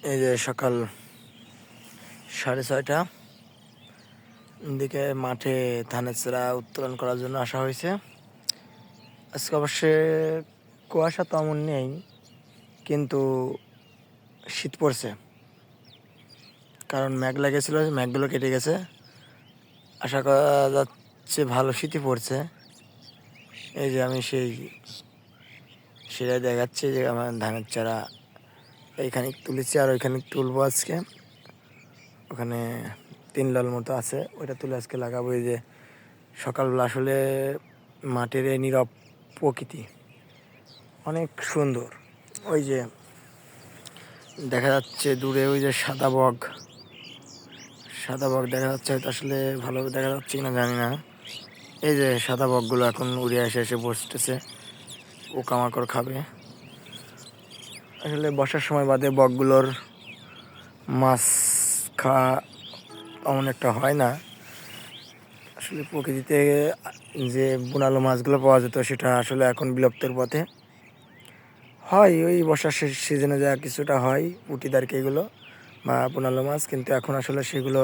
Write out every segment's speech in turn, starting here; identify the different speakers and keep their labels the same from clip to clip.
Speaker 1: এই যে সকাল 6:30 দিকে মাঠে ধানের চারা উত্তোলন করার জন্য আসা হয়েছে। আজকে অবশ্যই কুয়াশা তেমন নেই, কিন্তু শীত পড়ছে, কারণ মেঘ লেগেছিল, মেঘগুলো কেটে গেছে। আশা করা যাচ্ছে ভালো শীতই পড়ছে। এই যে আমি সেটাই দেখাচ্ছি যে আমার ধানের চারা এইখানে তুলেছি আর ওইখানে তুলবো আজকে। ওখানে 3 লাল মতো আছে, ওইটা তুলে আজকে লাগাবো। এই যে সকালবেলা আসলে মাঠের এই নীরব প্রকৃতি অনেক সুন্দর। ওই যে দেখা যাচ্ছে দূরে ওই যে সাদা বক দেখা যাচ্ছে, হয়তো আসলে ভালোভাবে দেখা যাচ্ছে কিনা জানি না। এই যে সাদা বকগুলো এখন উড়ে এসে বসতেছে, পোকামাকড় খাবে। আসলে বর্ষার সময় বাদে বকগুলোর মাছ খাওয়া তেমন একটা হয় না। আসলে প্রকৃতিতে যে বুনালো মাছগুলো পাওয়া যেত সেটা আসলে এখন বিলুপ্তের পথে। হয় ওই বর্ষার সিজনে যা কিছুটা হয় পুঁটিদারকে এগুলো বা বুনালো মাছ, কিন্তু এখন আসলে সেগুলো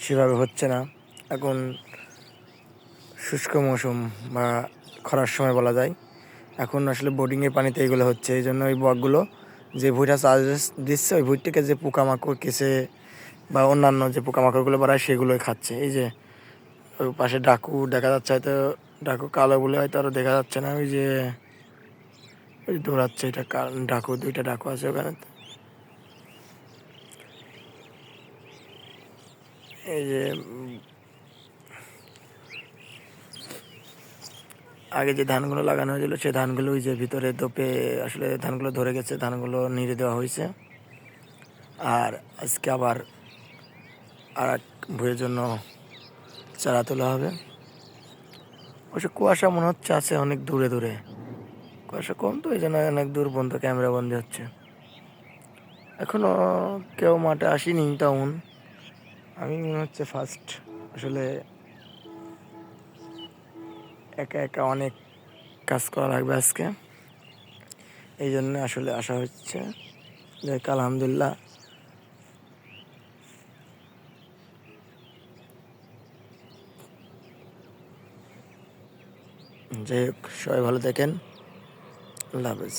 Speaker 1: সেভাবে হচ্ছে না। এখন শুষ্ক মৌসুম বা খরার সময় বলা যায়, এখন আসলে বোর্ডিংয়ের পানিতে এগুলো হচ্ছে। এই জন্য ওই বকগুলো যে ভুঁইটা চাষ দিচ্ছে, ওই ভুঁইটাকে যে পোকামাকড় কেসে বা অন্যান্য যে পোকামাকড়গুলো বাড়ায় সেগুলোই খাচ্ছে। এই যে ওই পাশে ডাকু দেখা যাচ্ছে, হয়তো ডাকু কালো বলে হয়তো আরও দেখা যাচ্ছে না। ওই যে ওই দৌড়াচ্ছে, এটা ডাকু, 2টা ডাকু আছে ওখানে। এই যে আগে যে ধানগুলো লাগানো হয়েছিল সেই ধানগুলো ওই যে ভিতরে দোপে আসলে ধানগুলো ধরে গেছে, ধানগুলো নিড়ে দেওয়া হয়েছে। আর আজকে আবার আর এক ভুঁইয়ের জন্য চারা তোলা হবে। অবশ্য কুয়াশা মনে হচ্ছে আছে অনেক দূরে দূরে, কুয়াশা কম তো, এই জন্য অনেক দূর পর্যন্ত ক্যামেরা বন্দি হচ্ছে। এখনও কেউ মাঠে আসেনি তেমন, আমি মনে হচ্ছে ফার্স্ট। আসলে একা একা অনেক কাজ করা লাগবে আজকে, এই জন্য আসলে আসা হচ্ছে। দেখ আলহামদুলিল্লাহ। যাই হোক, সবাই ভালো থাকেন। আল্লাহ হাফেজ।